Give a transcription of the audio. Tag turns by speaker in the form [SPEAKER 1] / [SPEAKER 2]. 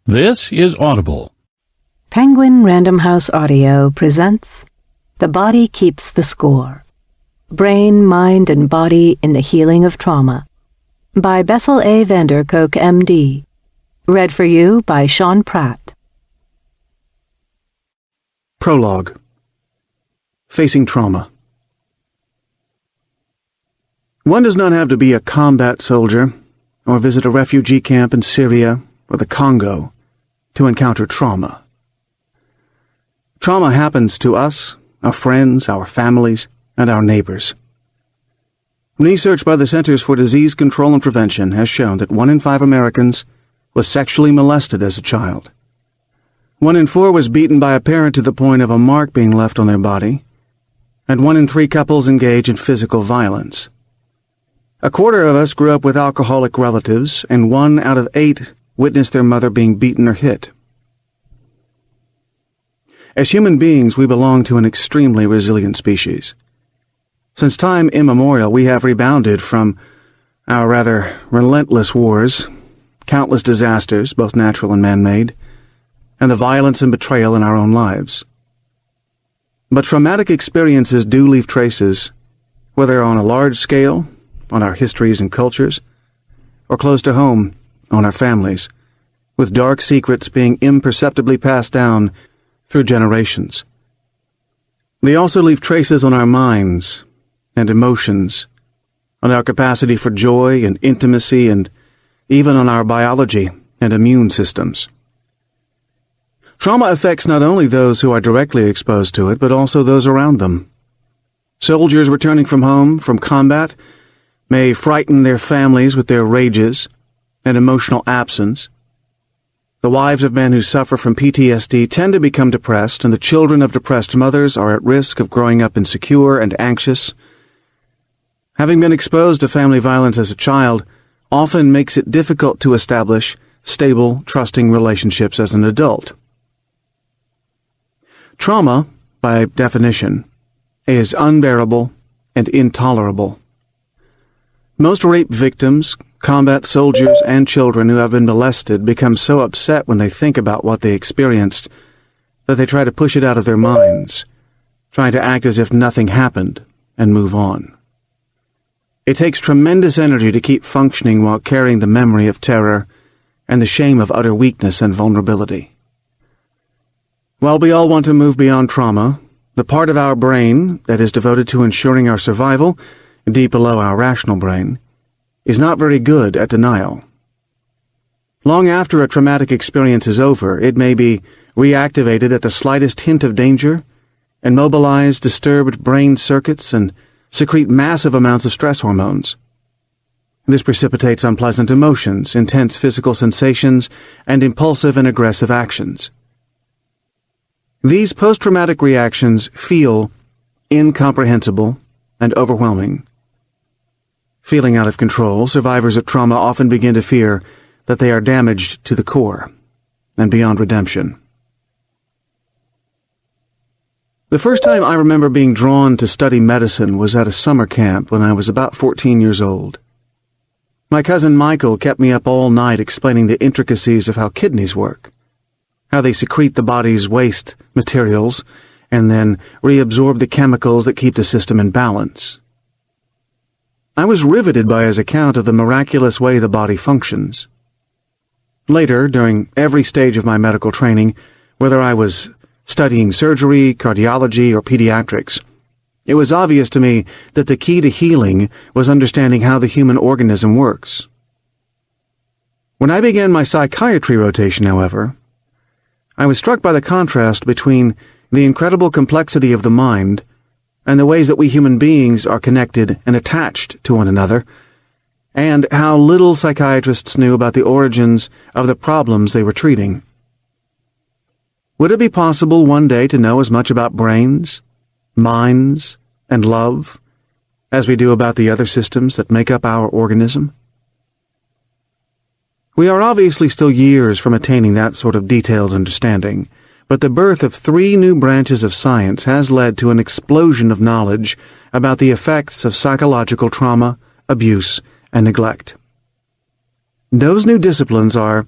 [SPEAKER 1] This is Audible.
[SPEAKER 2] Penguin Random House Audio presents The Body Keeps the Score. Brain, Mind, and Body in the Healing of Trauma by Bessel A. Kolk, M.D. Read for you by Sean Pratt.
[SPEAKER 3] Prologue. Facing Trauma. One does not have to be a combat soldier or visit a refugee camp in Syria or the Congo to encounter trauma. Trauma happens to us, our friends, our families, and our neighbors. Research by the Centers for Disease Control and Prevention has shown that 1 in 5 Americans was sexually molested as a child. 1 in 4 was beaten by a parent to the point of a mark being left on their body, and 1 in 3 couples engage in physical violence. 1/4 of us grew up with alcoholic relatives, and 1 out of 8 witnessed their mother being beaten or hit. As human beings, we belong to an extremely resilient species. Since time immemorial, we have rebounded from our rather relentless wars, countless disasters, both natural and man-made, and the violence and betrayal in our own lives. But traumatic experiences do leave traces, whether on a large scale, on our histories and cultures, or close to home, on our families, with dark secrets being imperceptibly passed down through generations. They also leave traces on our minds and emotions, on our capacity for joy and intimacy, and even on our biology and immune systems. Trauma affects not only those who are directly exposed to it, but also those around them. Soldiers returning from home from combat may frighten their families with their rages and emotional absence. The wives of men who suffer from PTSD tend to become depressed, and the children of depressed mothers are at risk of growing up insecure and anxious. Having been exposed to family violence as a child often makes it difficult to establish stable, trusting relationships as an adult. Trauma, by definition, is unbearable and intolerable. Most rape victims, combat soldiers, and children who have been molested become so upset when they think about what they experienced that they try to push it out of their minds, trying to act as if nothing happened and move on. It takes tremendous energy to keep functioning while carrying the memory of terror and the shame of utter weakness and vulnerability. While we all want to move beyond trauma, the part of our brain that is devoted to ensuring our survival, deep below our rational brain, is not very good at denial. Long after a traumatic experience is over, it may be reactivated at the slightest hint of danger and mobilize disturbed brain circuits and secrete massive amounts of stress hormones. This precipitates unpleasant emotions, intense physical sensations, and impulsive and aggressive actions. These post-traumatic reactions feel incomprehensible and overwhelming. Feeling out of control, survivors of trauma often begin to fear that they are damaged to the core and beyond redemption. The first time I remember being drawn to study medicine was at a summer camp when I was about 14 years old. My cousin Michael kept me up all night explaining the intricacies of how kidneys work, how they secrete the body's waste materials and then reabsorb the chemicals that keep the system in balance. I was riveted by his account of the miraculous way the body functions. Later, during every stage of my medical training, whether I was studying surgery, cardiology, or pediatrics, it was obvious to me that the key to healing was understanding how the human organism works. When I began my psychiatry rotation, however, I was struck by the contrast between the incredible complexity of the mind and the ways that we human beings are connected and attached to one another, and how little psychiatrists knew about the origins of the problems they were treating. Would it be possible one day to know as much about brains, minds, and love as we do about the other systems that make up our organism? We are obviously still years from attaining that sort of detailed understanding, but the birth of 3 new branches of science has led to an explosion of knowledge about the effects of psychological trauma, abuse, and neglect. Those new disciplines are